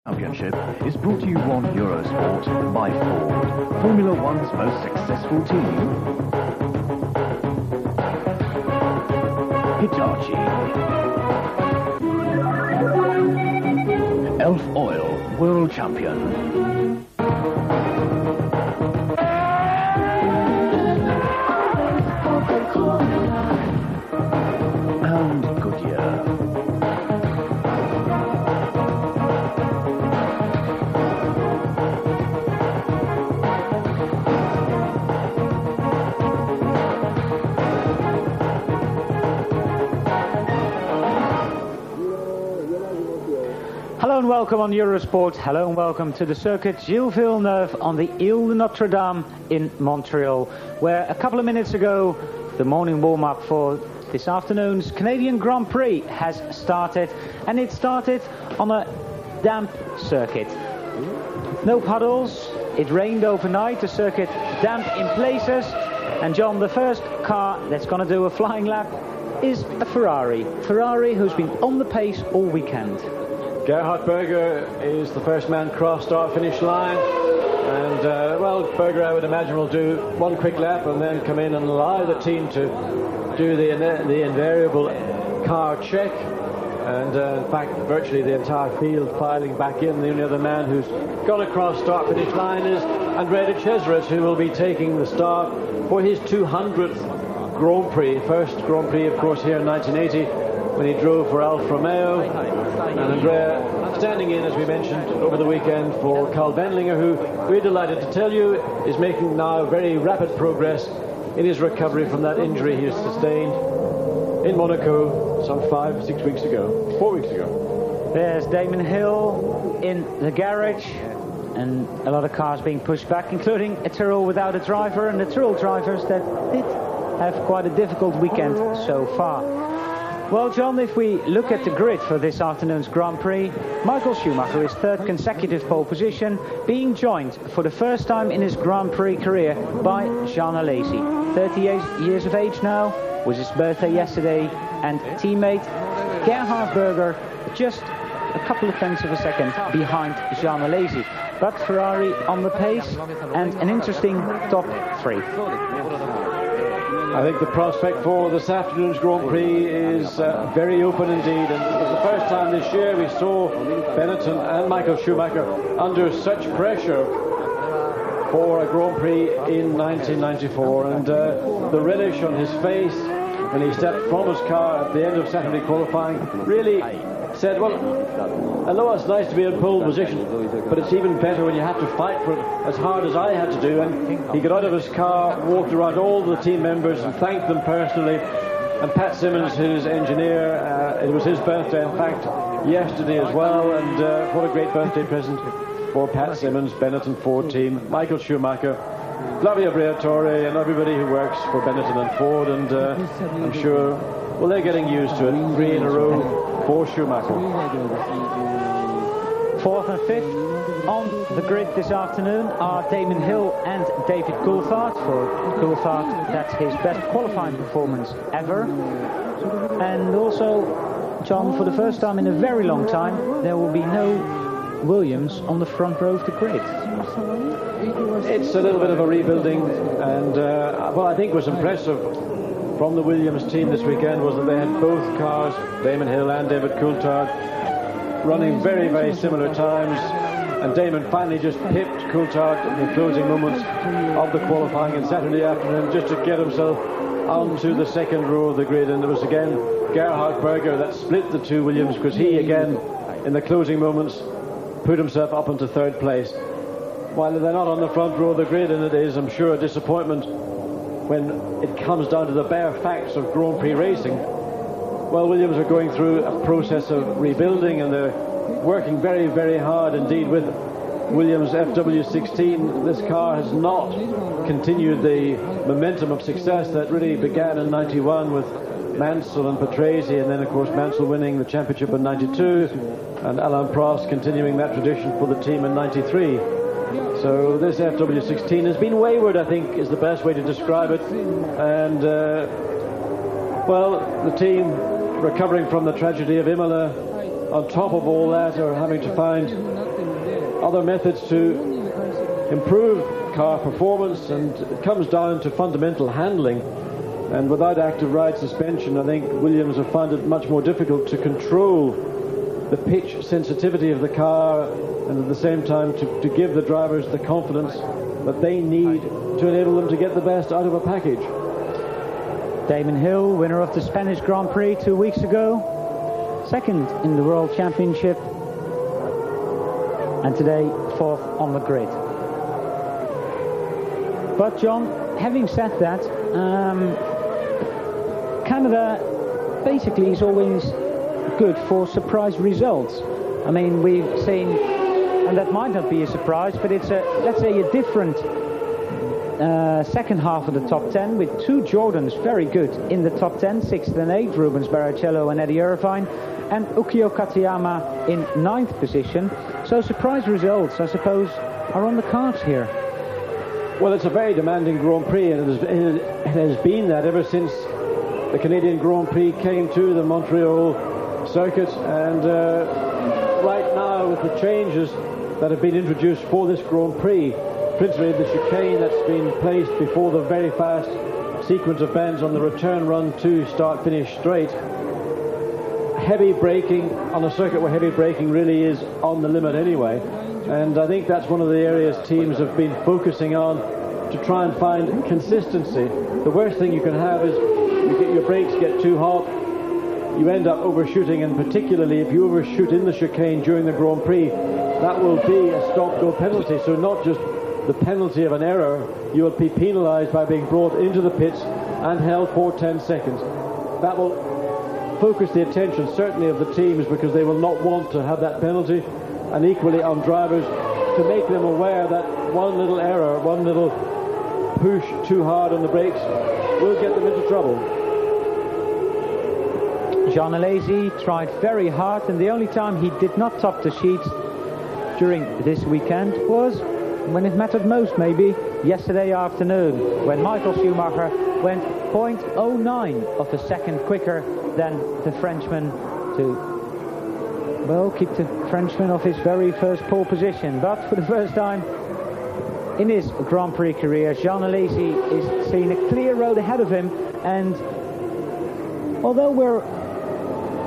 Championship is brought to you on Eurosport by Ford, Formula One's most successful team. Hitachi, Elf Oil, World Champion. And Goodyear. Hello and welcome on Eurosport. Hello and welcome to the circuit Gilles Villeneuve on the Ile de Notre Dame in Montreal, where a couple of minutes ago the morning warm-up for this afternoon's Canadian Grand Prix has started, and it started on a damp circuit. No puddles, it rained overnight, the circuit damp in places, and John, the first car that's going to do a flying lap is a Ferrari. Ferrari who's been on the pace all weekend. Gerhard Berger is the first man cross start finish line, and well, Berger, I would imagine, will do one quick lap and then come in and allow the team to do the invariable car check, and in fact virtually the entire field filing back in. The only other man who's got a cross start finish line is Andrea de Cesaris, who will be taking the start for his 200th Grand Prix, first Grand Prix of course here in 1980 when he drove for Alfa Romeo. And Andrea standing in, as we mentioned, over the weekend for Carl Wendlinger, who we're delighted to tell you is making now very rapid progress in his recovery from that injury he sustained in Monaco some 4 weeks ago. There's Damon Hill in the garage, and a lot of cars being pushed back, including a Tyrrell without a driver, and the Tyrrell drivers that did have quite a difficult weekend so far. Well, John, if we look at the grid for this afternoon's Grand Prix, Michael Schumacher is third consecutive pole position, being joined for the first time in his Grand Prix career by Jean Alesi. 38 years of age now, was his birthday yesterday, and teammate Gerhard Berger just a couple of tenths of a second behind Jean Alesi. But Ferrari on the pace, and an interesting top three. I think the prospect for this afternoon's Grand Prix is very open indeed, and it was the first time this year we saw Benetton and Michael Schumacher under such pressure for a Grand Prix in 1994, and the relish on his face when he stepped from his car at the end of Saturday qualifying really said, well, although it's nice to be in pole position, but it's even better when you have to fight for it as hard as I had to do. And he got out of his car, walked around all the team members and thanked them personally. And Pat Simmons, his engineer, it was his birthday in fact yesterday as well, and what a great birthday present for Pat Simmons, Benetton Ford team, Michael Schumacher, Flavio Briatore, and everybody who works for Benetton and Ford, and I'm sure, well, they're getting used to it. 3 in a row for Schumacher. Fourth and fifth on the grid this afternoon are Damon Hill and David Coulthard. For Coulthard, that's his best qualifying performance ever. And also, John, for the first time in a very long time, there will be no Williams on the front row of the grid. It's a little bit of a rebuilding, and well, I think was impressive from the Williams team this weekend was that they had both cars, Damon Hill and David Coulthard, running very, very similar times, and Damon finally just pipped Coulthard in the closing moments of the qualifying on Saturday afternoon just to get himself onto the second row of the grid. And it was again Gerhard Berger that split the two Williams, because he again in the closing moments put himself up into third place. While they're not on the front row of the grid, and it is, I'm sure, a disappointment when it comes down to the bare facts of Grand Prix racing. Well, Williams are going through a process of rebuilding, and they're working very, very hard indeed with Williams FW16. This car has not continued the momentum of success that really began in 91 with Mansell and Patrese, and then of course Mansell winning the championship in 92, and Alain Prost continuing that tradition for the team in 93. So this FW16 has been wayward, I think, is the best way to describe it. And, well, the team recovering from the tragedy of Imola, on top of all that, are having to find other methods to improve car performance, and it comes down to fundamental handling. And without active ride suspension, I think Williams have found it much more difficult to control the pitch sensitivity of the car, and at the same time to give the drivers the confidence that they need to enable them to get the best out of a package. Damon Hill, winner of the Spanish Grand Prix 2 weeks ago, second in the World Championship, and today fourth on the grid. But John, having said that, Canada basically is always good for surprise results. I mean, we've seen, and that might not be a surprise, but it's let's say a different second half of the top 10, with two Jordans very good in the top 10, 6th and 8th, Rubens Barrichello and Eddie Irvine, and Ukio Katayama in 9th position. So surprise results, I suppose, are on the cards here. Well, it's a very demanding Grand Prix, and it has been that ever since the Canadian Grand Prix came to the Montreal circuit. And right now, with the changes that have been introduced for this Grand Prix, principally the chicane that's been placed before the very fast sequence of bends on the return run to start-finish straight, heavy braking on a circuit where heavy braking really is on the limit anyway. And I think that's one of the areas teams have been focusing on to try and find consistency. The worst thing you can have is your brakes get too hot, you end up overshooting, and particularly if you overshoot in the chicane during the Grand Prix, that will be a stop-go penalty. So not just the penalty of an error, you will be penalised by being brought into the pits and held for 10 seconds. That will focus the attention certainly of the teams, because they will not want to have that penalty, and equally on drivers to make them aware that one little error, one little push too hard on the brakes will get them into trouble. Jean Alesi tried very hard, and the only time he did not top the sheets during this weekend was when it mattered most, maybe yesterday afternoon, when Michael Schumacher went 0.09 of a second quicker than the Frenchman to, well, keep the Frenchman off his very first pole position. But for the first time in his Grand Prix career, Jean Alesi is seeing a clear road ahead of him, and although we're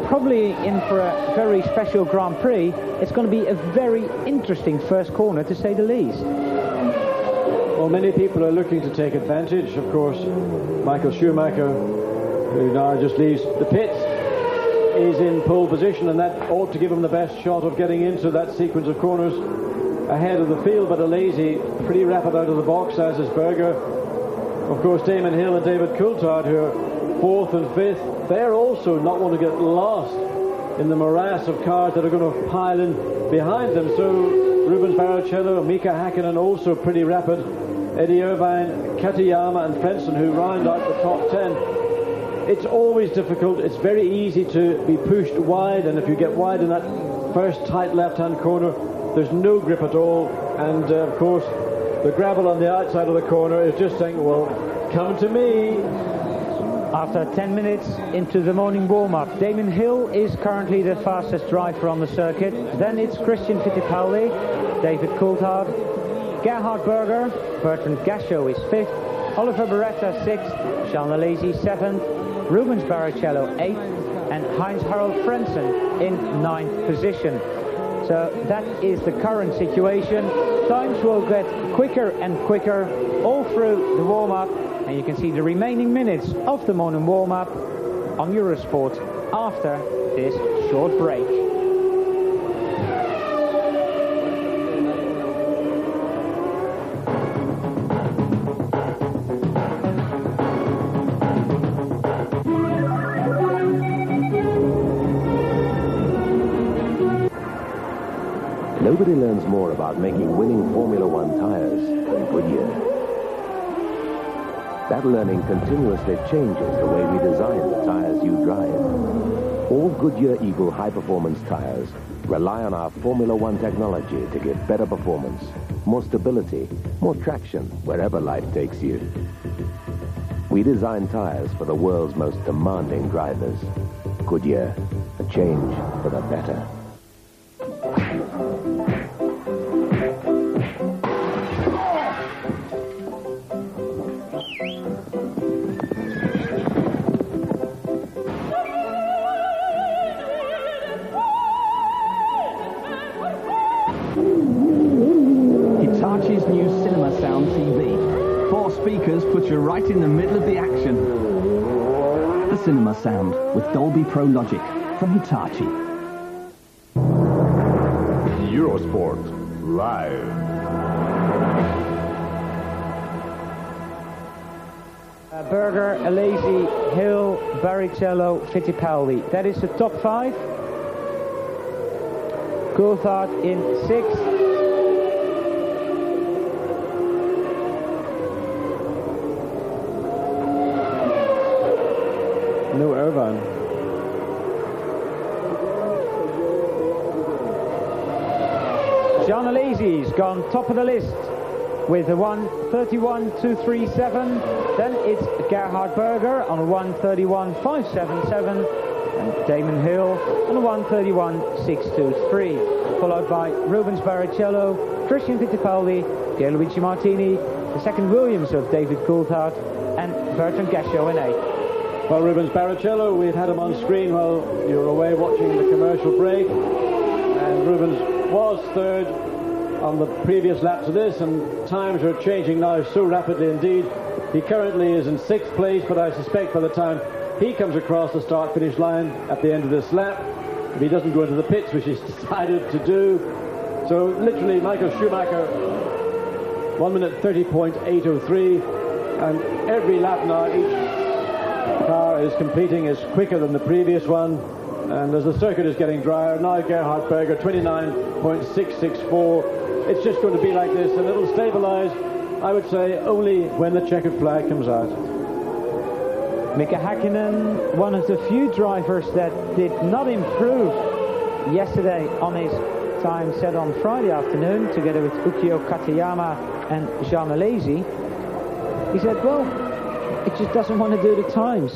probably in for a very special Grand Prix, it's going to be a very interesting first corner, to say the least. Well, many people are looking to take advantage. Of course, Michael Schumacher, who now just leaves the pits, is in pole position, and that ought to give him the best shot of getting into that sequence of corners ahead of the field. But Alesi pretty rapid out of the box, as is Berger. Of course, Damon Hill and David Coulthard, who are 4th and 5th, they're also not want to get lost in the morass of cars that are going to pile in behind them. So Rubens Barrichello, Mika Hakkinen also pretty rapid. Eddie Irvine, Katayama and Frentzen, who round out the top 10. It's always difficult. It's very easy to be pushed wide, and if you get wide in that first tight left-hand corner, there's no grip at all. And of course, the gravel on the outside of the corner is just saying, well, come to me. After 10 minutes into the morning warm-up, Damon Hill is currently the fastest driver on the circuit. Then it's Christian Fittipaldi, David Coulthard, Gerhard Berger, Bertrand Gachot is 5th, Oliver Beretta 6th, Jean Alesi 7th, Rubens Barrichello 8th, and Heinz-Harald Frentzen in 9th position. So that is the current situation. Times will get quicker and quicker all through the warm-up, and you can see the remaining minutes of the morning warm-up on Eurosport after this short break. Nobody learns more about making winning Formula One tires than Goodyear. That learning continuously changes the way we design the tires you drive. All Goodyear Eagle high-performance tires rely on our Formula One technology to give better performance, more stability, more traction wherever life takes you. We design tires for the world's most demanding drivers. Goodyear, a change for the better. just puts you right in the middle of the action. The cinema sound with Dolby Pro Logic from Hitachi. Eurosport Live. Berger, Alesi, Hill, Barrichello, Fittipaldi. That is the top 5. Coulthard in 6th. No Irvine. Jean Alesi's gone top of the list with a 1:31.237. Then it's Gerhard Berger on a 1:31.577. And Damon Hill on a 1:31.623. Followed by Rubens Barrichello, Christian Fittipaldi, Pierluigi Martini, the second Williams of David Coulthard, and Bertrand Gachot in 8th. Well, Rubens Barrichello, we've had him on screen while you were away watching the commercial break. And Rubens was 3rd on the previous lap to this, and times are changing now so rapidly indeed. He currently is in 6th place, but I suspect by the time he comes across the start-finish line at the end of this lap, if he doesn't go into the pits, which he's decided to do. So literally Michael Schumacher, 1:30.803, and every lap now each car is completing is quicker than the previous one. And as the circuit is getting drier, now Gerhard Berger 29.664. It's just going to be like this, and it'll stabilize, I would say, only when the checkered flag comes out. Mika Häkkinen, one of the few drivers that did not improve yesterday on his time set on Friday afternoon, together with Ukyo Katayama and Jean Alesi. He said, well, it just doesn't want to do the times.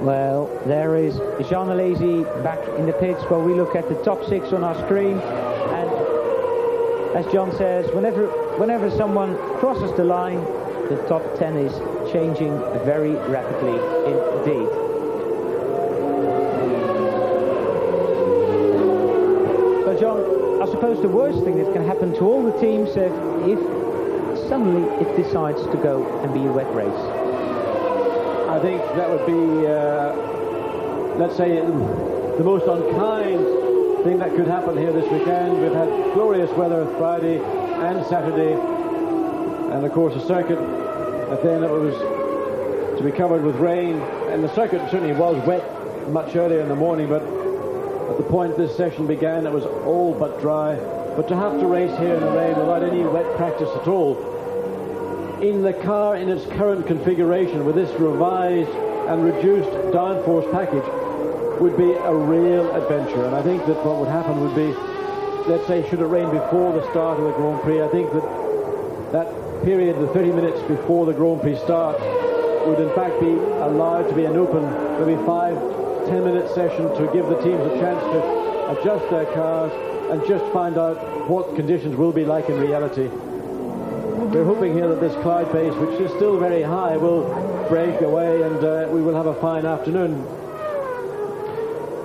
Well, there is Jean Alesi back in the pits while we look at the top 6 on our screen. And as John says, whenever someone crosses the line, the top 10 is changing very rapidly indeed. So John, I suppose the worst thing that can happen to all the teams if suddenly it decides to go and be a wet race. I think that would be, let's say, the most unkind thing that could happen here this weekend. We've had glorious weather Friday and Saturday, and of course the circuit, then it was to be covered with rain, and the circuit certainly was wet much earlier in the morning, but at the point this session began it was all but dry. But to have to race here in the rain without any wet practice at all, in the car in its current configuration with this revised and reduced downforce package, would be a real adventure. And I think that what would happen would be, let's say, should it rain before the start of the Grand Prix, I think that period, the 30 minutes before the Grand Prix start, would in fact be allowed to be an open, maybe 5-10 minute session to give the teams a chance to adjust their cars and just find out what conditions will be like in reality. We're hoping here that this cloud base, which is still very high, will break away, and we will have a fine afternoon.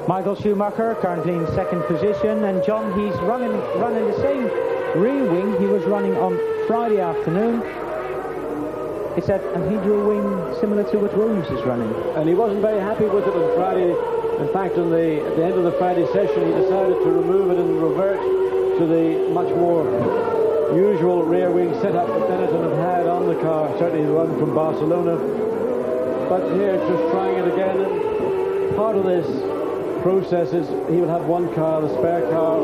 Michael Schumacher currently in 2nd position, and John, he's running the same rear wing he was running on Friday afternoon. It's that anhedral wing similar to what Williams is running. And he wasn't very happy with it on Friday. In fact, at the end of the Friday session, he decided to remove it and revert to the much more usual rear wing setup that Benetton have had on the car, certainly the one from Barcelona. But here, just trying it again, and part of this process is he will have one car, the spare car.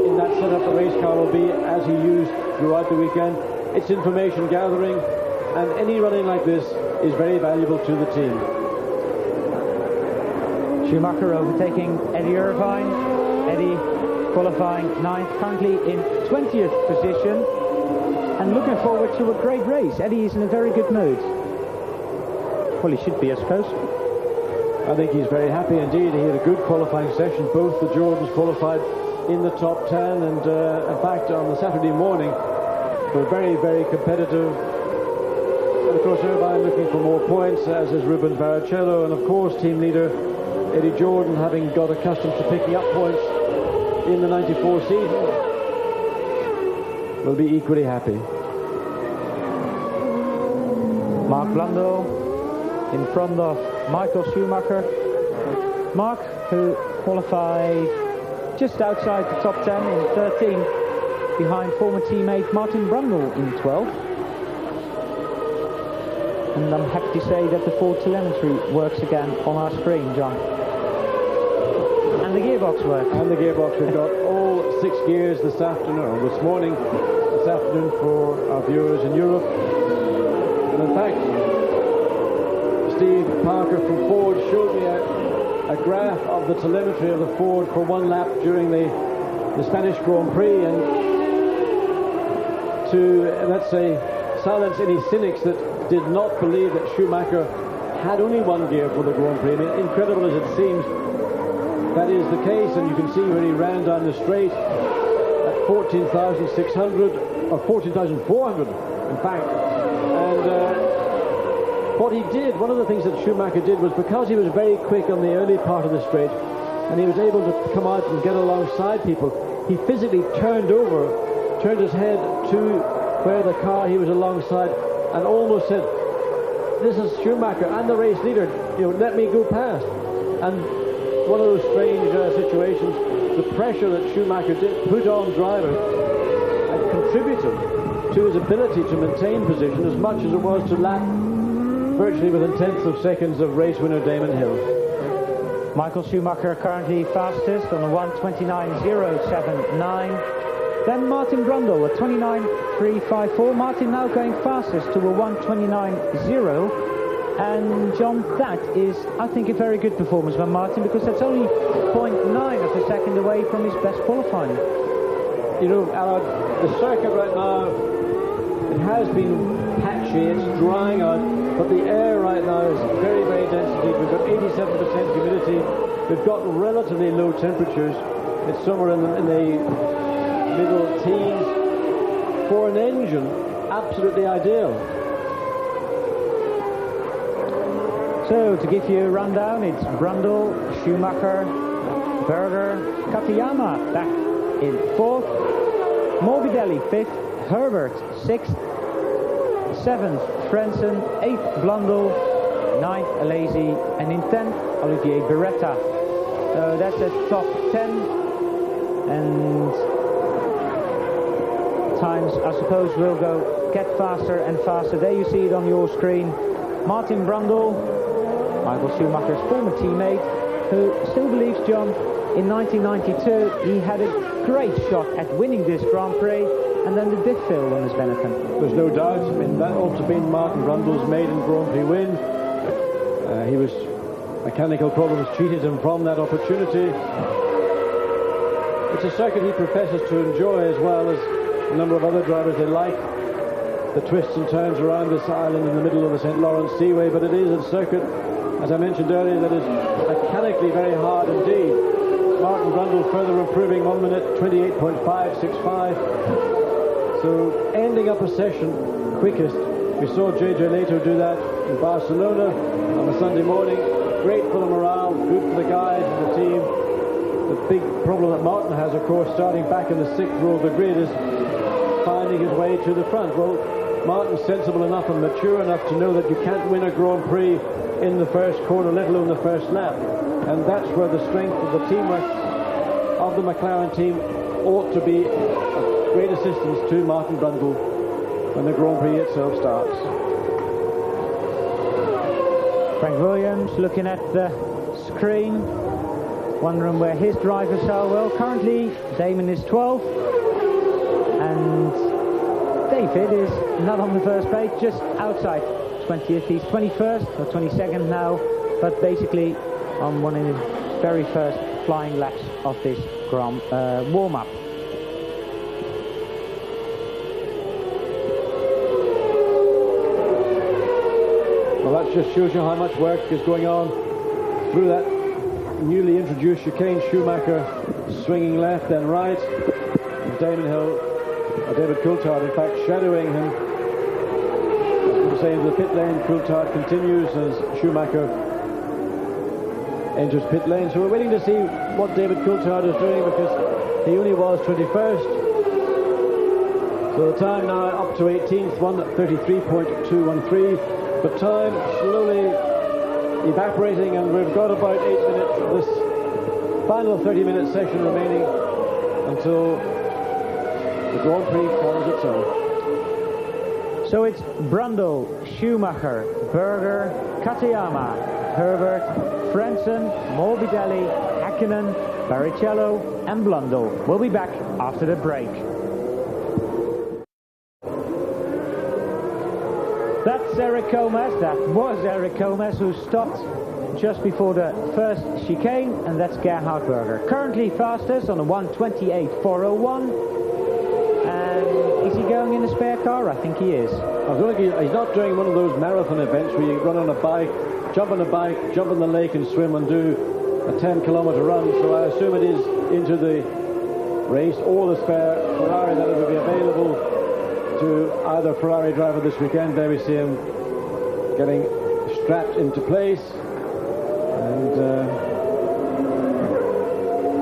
In that setup, the race car will be as he used throughout the weekend. It's information gathering, and any running like this is very valuable to the team. Schumacher overtaking Eddie Irvine. Eddie qualifying 9th, currently in 20th position, and looking forward to a great race. Eddie is in a very good mood. Well, he should be, I suppose. I think he's very happy indeed. He had a good qualifying session. Both the Jordans qualified in the top 10, and in fact on the Saturday morning were very, very competitive. And of course Irvine looking for more points, as is Rubens Barrichello, and of course team leader Eddie Jordan, having got accustomed to picking up points in the 94 season. will be equally happy. Mark Brundle in front of Michael Schumacher. Mark, who qualified just outside the top 10 in 13th, behind former teammate Martin Brundle in 12th. And I'm happy to say that the Ford telemetry works again on our screen, John. And the gearbox works. And the gearbox, we've got all 6 gears this afternoon, this afternoon for our viewers in Europe. And in fact, Steve Parker from Ford showed me a graph of the telemetry of the Ford for one lap during the Spanish Grand Prix, and to, let's say, silence any cynics that did not believe that Schumacher had only one gear for the Grand Prix. I mean, incredible as it seems, that is the case, and you can see when he ran down the straight at 14,600 or 14,400 in fact, and what he did, one of the things that Schumacher did was, because he was very quick on the early part of the straight and he was able to come out and get alongside people, he physically turned his head to where the car he was alongside and almost said, "This is Schumacher, I'm the race leader, let me go past." And one of those strange situations, the pressure that Schumacher did put on drivers had contributed to his ability to maintain position as much as it was to lap virtually within tenths of seconds of race winner Damon Hill. Michael Schumacher currently fastest on a 1:29.079. Then Martin Brundle at 29.354. Martin now going fastest to a 1:29.0. And John, that is, I think, a very good performance by Martin, because that's only 0.9 of a second away from his best qualifying. Allard, the circuit right now, it has been patchy, it's drying out, but the air right now is very, very dense. We've got 87% humidity. We've got relatively low temperatures. It's somewhere in the middle teens. For an engine, absolutely ideal. So, to give you a rundown, it's Brundle, Schumacher, Berger, Katayama back in 4th, Morbidelli 5th, Herbert 6th, 7th Frentzen, 8th Brundle, 9th Alesi, and in 10th Olivier Beretta. So that's the top 10, and times I suppose will get faster and faster. There you see it on your screen. Martin Brundle, Michael Schumacher's former teammate, who still believes, John, in 1992 he had a great shot at winning this Grand Prix, and then the did fail on his Benetton. There's no doubt. I mean, that ought to have been Martin Brundle's maiden Grand Prix win. Mechanical problems cheated him from that opportunity. It's a circuit he professes to enjoy, as well as a number of other drivers. They like the twists and turns around this island in the middle of the St. Lawrence Seaway, but it is a circuit, as I mentioned earlier, that is mechanically very hard indeed. Martin Brundle further improving, 1 minute 28.565. So ending up a session quickest. We saw JJ Leto do that in Barcelona on a Sunday morning. Great for the morale, good for the guys and the team. The big problem that Martin has, of course, starting back in the 6th row of the grid, is finding his way to the front. Well, Martin's sensible enough and mature enough to know that you can't win a Grand Prix in the first corner, let alone the first lap. And that's where the strength of the teamwork of the McLaren team ought to be of great assistance to Martin Brundle when the Grand Prix itself starts. Frank Williams looking at the screen, wondering where his drivers are. Well, currently Damon is 12th, and David is not on the first page, just outside 20th. He's 21st or 22nd now, but basically on one of his very first flying laps of this warm-up. Well, that just shows you how much work is going on through that newly introduced chicane. Schumacher swinging left and right, and Damon Hill, David Coulthard, in fact, shadowing him. As we say, into the pit lane. Coulthard continues as Schumacher enters pit lane. So we're waiting to see what David Coulthard is doing, because he only was 21st. So the time now up to 18th, 1:33.213. But time slowly evaporating, and we've got about 8 minutes of this final 30-minute session remaining until the Grand Prix follows its own. So it's Brundle, Schumacher, Berger, Katayama, Herbert, Frentzen, Morbidelli, Häkkinen, Barrichello and Blundell. We'll be back after the break. That's Eric Gomez, that was Eric Gomez, who stopped just before the first chicane, and that's Gerhard Berger. Currently fastest on a 1:28.401. And is he going in a spare car? I think he is. I don't think he's not doing one of those marathon events where you run on a bike, jump on a bike, jump in the lake and swim and do a 10-kilometer run. So I assume it is into the race or the spare Ferrari that will be available to either Ferrari driver this weekend. There we see him getting strapped into place, and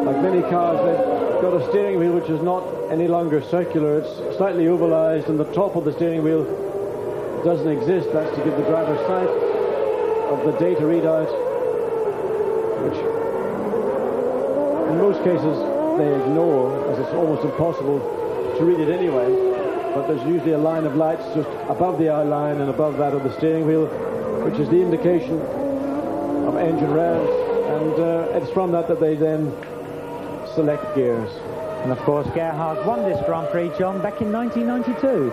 like many cars, they've got a steering wheel which is not any longer circular. It's slightly ovalized, and the top of the steering wheel doesn't exist. That's to give the driver sight of the data readout, which in most cases they ignore, as it's almost impossible to read it anyway. But there's usually a line of lights just above the eye line and above that of the steering wheel, which is the indication of engine revs, and it's from that they then select gears. And of course Gerhard won this Grand Prix, John, back in 1992.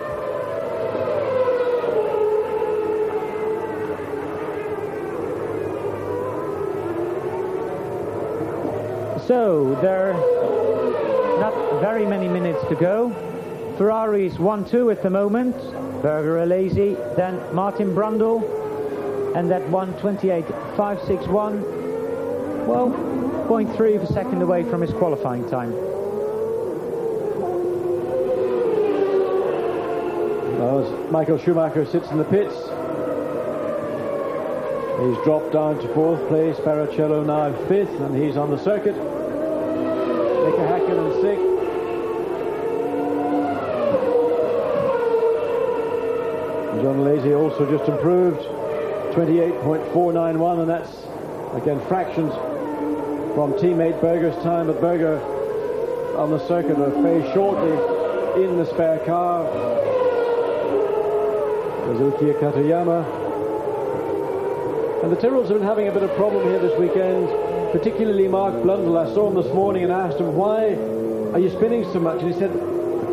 So there are not very many minutes to go. Ferrari's 1-2 at the moment. Berger Alesi, then Martin Brundle, and that 1:28.561. Well, 0.3 of a second away from his qualifying time. As Michael Schumacher sits in the pits, he's dropped down to 4th place. Barrichello now 5th, and he's on the circuit. Häkkinen 6th. Jean Alesi also just improved, 28.491, and that's again fractions from teammate Berger's time, but Berger on the circuit very shortly in the spare car. There's Ukiya Katayama. And the Tyrrells have been having a bit of problem here this weekend, particularly Mark Blundell. I saw him this morning and asked him, why are you spinning so much? And he said,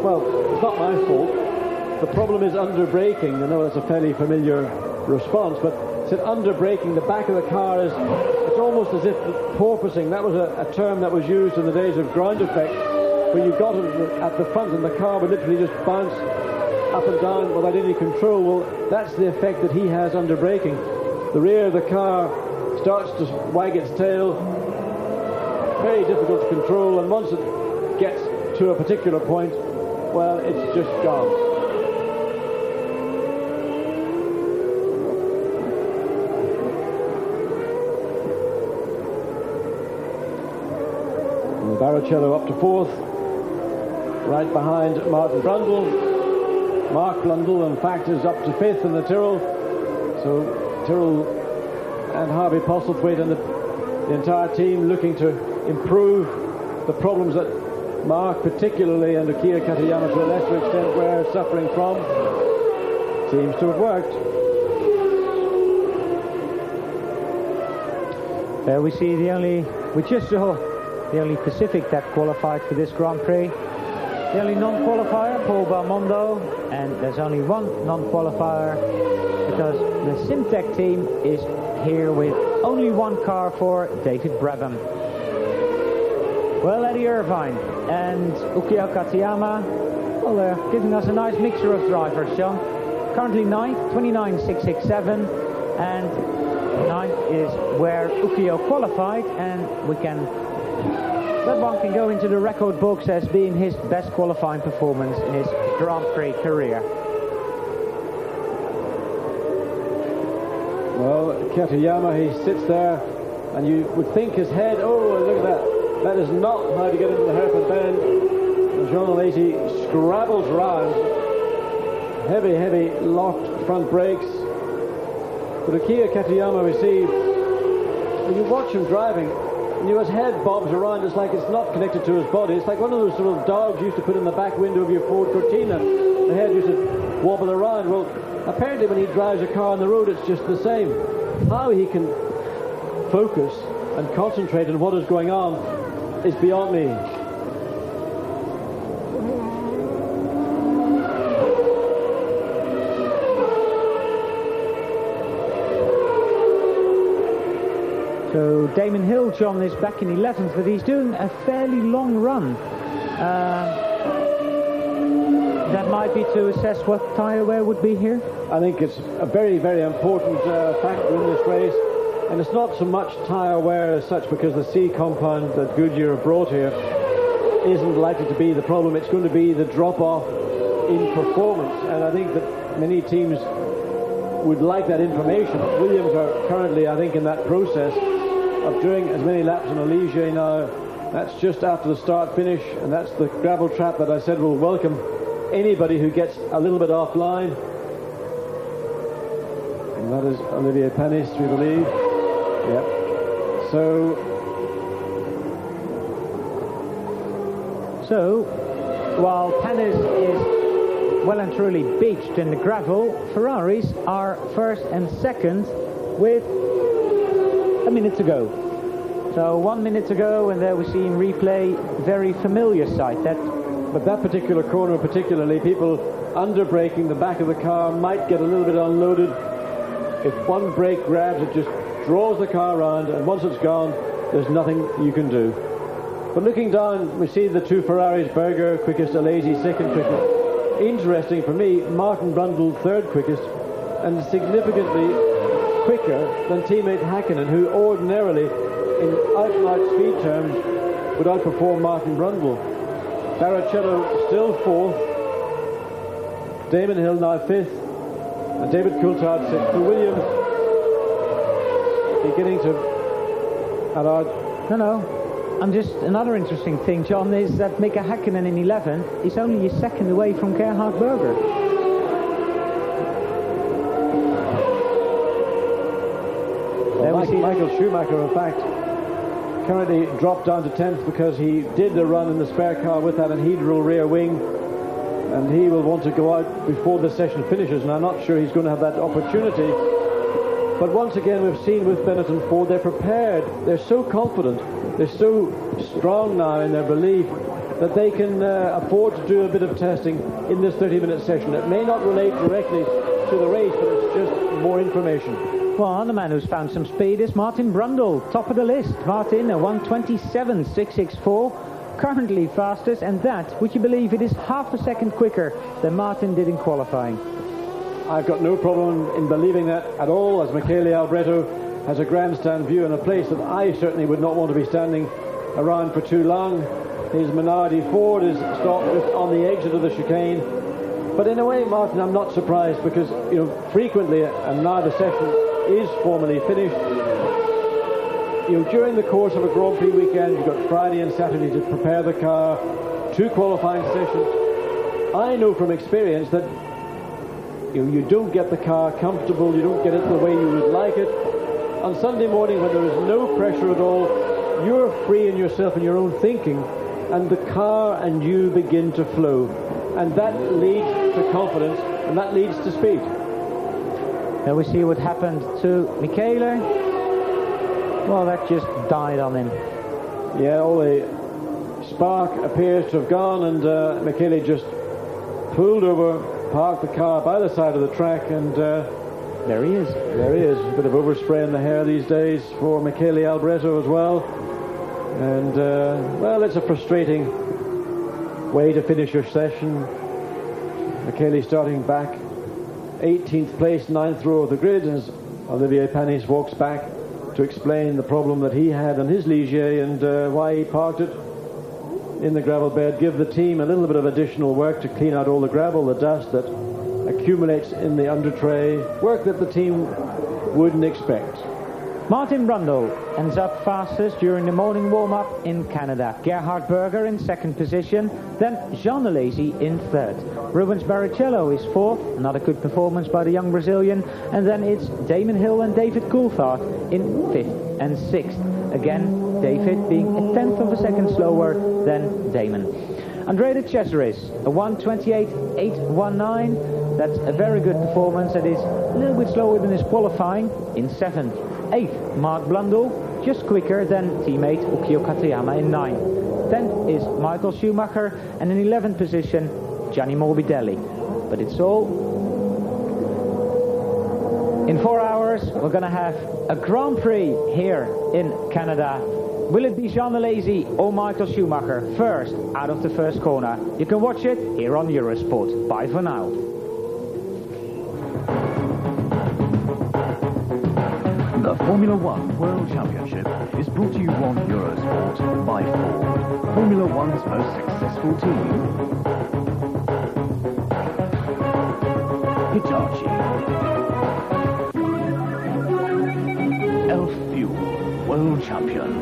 well, it's not my fault. The problem is under braking. I know that's a fairly familiar response, but he said under braking, the back of the car is, it's almost as if porpoising. That was a term that was used in the days of ground effect, where you got it at the front and the car would literally just bounce up and down without any control. Well, that's the effect that he has under braking. The rear of the car starts to wag its tail, very difficult to control, and once it gets to a particular point, well, it's just gone. And Barrichello up to 4th, right behind Martin Brundle. Mark Blundell, in fact, is up to 5th in the Tyrrell. So Tyrrell and Harvey Postlethwaite and the entire team looking to improve the problems that Mark particularly and Ukiya Katayama to a lesser extent were suffering from. Seems to have worked. There we see we just saw the only Pacific that qualified for this Grand Prix. The only non-qualifier, Paul Belmondo, and there's only one non-qualifier because the Simtech team is here with only one car for David Brabham. Well, Eddie Irvine and Ukiya Katayama, well, they're giving us a nice mixture of drivers, John. Currently 9th, 29.667, and 9th is where Ukiya qualified, and that one can go into the record books as being his best qualifying performance in his Grand Prix career. Well, Katayama, he sits there, and you would think his head, oh, look at that. That is not how to get into the hairpin bend. Jean Alesi scrabbles round. Heavy, locked front brakes. But Akira Katayama, we see, when you watch him driving, and his head bobs around, it's like it's not connected to his body. It's like one of those little dogs you used to put in the back window of your Ford Cortina. The head used to wobble around. Well, apparently when he drives a car on the road, it's just the same. How he can focus and concentrate on what is going on is beyond me. So Damon Hill, John, is back in 11th, but he's doing a fairly long run. That might be to assess what tyre wear would be here. I think it's a very, very important factor in this race. And it's not so much tyre wear as such, because the C compound that Goodyear have brought here isn't likely to be the problem. It's going to be the drop-off in performance. And I think that many teams would like that information. Williams are currently, I think, in that process of doing as many laps on a Ligier now. That's just after the start-finish, and that's the gravel trap that I said will welcome anybody who gets a little bit offline. And that is Olivier Panis, we believe. Yep. So, while Panis is well and truly beached in the gravel, Ferraris are first and second with a minute to go. So 1 minute to go, and there we see in replay very familiar sight. But that particular corner particularly, people under-braking the back of the car might get a little bit unloaded. If one brake grabs, it just draws the car around, and once it's gone, there's nothing you can do. But looking down, we see the two Ferraris, Berger quickest, Alesi second quickest. Interesting for me, Martin Brundle third quickest, and significantly quicker than teammate Häkkinen, who ordinarily, in out-and-out speed terms, would outperform Martin Brundle. Barrichello still fourth, Damon Hill now fifth, and David Coulthard sixth. For Williams, beginning to... No. And just another interesting thing, John, is that Mika Häkkinen in 11 is only a second away from Gerhard Berger. Michael Schumacher, in fact, currently dropped down to 10th because he did the run in the spare car with that anhedral rear wing, and he will want to go out before the session finishes, and I'm not sure he's going to have that opportunity. But once again, we've seen with Benetton Ford, they're prepared, they're so confident, they're so strong now in their belief that they can afford to do a bit of testing in this 30-minute session. It may not relate directly to the race, but it's just more information. Well, the man who's found some speed is Martin Brundle, top of the list. Martin, a 1:27.664, currently fastest, and that, would you believe, it is half a second quicker than Martin did in qualifying. I've got no problem in believing that at all, as Michele Albretto has a grandstand view in a place that I certainly would not want to be standing around for too long. His Minardi Ford is stopped just on the exit of the chicane. But in a way, Martin, I'm not surprised, because, you know, frequently, and now the session is formally finished, you know, during the course of a Grand Prix weekend, you've got Friday and Saturday to prepare the car, 2 qualifying sessions. I know from experience that you don't get the car comfortable, you don't get it the way you would like it. On Sunday morning, when there is no pressure at all, you're free in yourself and your own thinking, and the car and you begin to flow. And that leads to confidence, and that leads to speed. Now we see what happened to Michele. Well, that just died on him. Yeah, all the spark appears to have gone, and Michele just pulled over, parked the car by the side of the track, and there he is. There he is. A bit of overspray in the hair these days for Michele Albretto as well. And, well, it's a frustrating way to finish your session. Michele starting back 18th place, 9th row of the grid, as Olivier Panis walks back to explain the problem that he had on his Ligier and why he parked it in the gravel bed. Give the team a little bit of additional work to clean out all the gravel, the dust that accumulates in the under tray, work that the team wouldn't expect. Martin Brundle ends up fastest during the morning warm-up in Canada. Gerhard Berger in second position, then Jean Alesi in third. Rubens Barrichello is fourth, another good performance by the young Brazilian, and then it's Damon Hill and David Coulthard in fifth and sixth. Again, David being a tenth of a second slower than Damon. Andre de Cesaris, a 1:28.819. That's a very good performance. That is a little bit slower than his qualifying in seventh. Eighth, Martin Brundle, just quicker than teammate Ukyo Katayama in ninth. 10th is Michael Schumacher, and in 11th position, Gianni Morbidelli. But it's all. In 4 hours, we're going to have a Grand Prix here in Canada. Will it be Jean Alesi or Michael Schumacher first out of the first corner? You can watch it here on Eurosport. Bye for now. The Formula One World Championship is brought to you on Eurosport by Ford, Formula One's most successful team. Hitachi, Elf Fuel, World Champion.